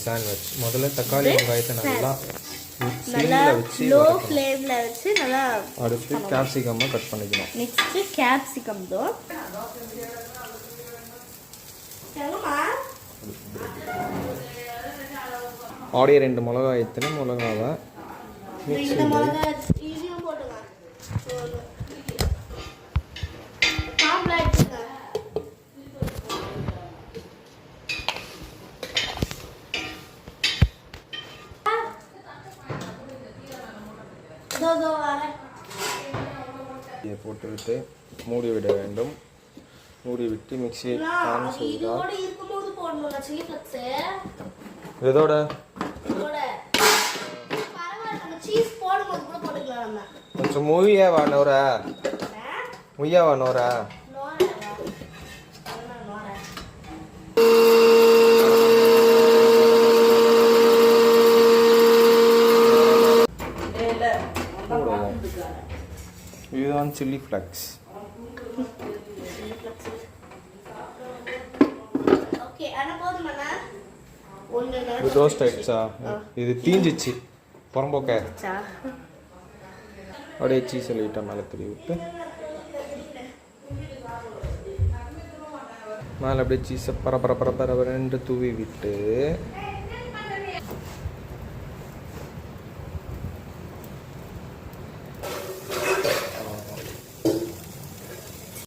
Sandwich. முதல்ல தக்காளி வெங்காயத்தை நல்லா லோ ஃப்ளேம்ல வச்சு நல்லா. அடுத்து கேப்சிகம் கட் பண்ணிக்கணும். நெக்ஸ்ட் கேப்சிகம் தோ ஆடிய 2 மிளகாய் எத்தனை மிளகாவை மிக்ஸியில் போட்டுவிட்டு மூடி விட வேண்டும். மூடி விட்டு மிக்ஸியை ஆன் செய்தால் இதோட கொஞ்சம் மூவியாவா நோரா? முய்யாவா நோரா? இதுதான் சில்லி ஃப்ளக்ஸ். இது ரோஸ்ட் ஆயிடுச்சா? இது தீஞ்சிச்சு புறம்போக்க. அப்படியே சீஸ் லைட்டாக மேலே தூவி விட்டு மேலே அப்படியே சீஸை பரபரன்னு தூவி விட்டு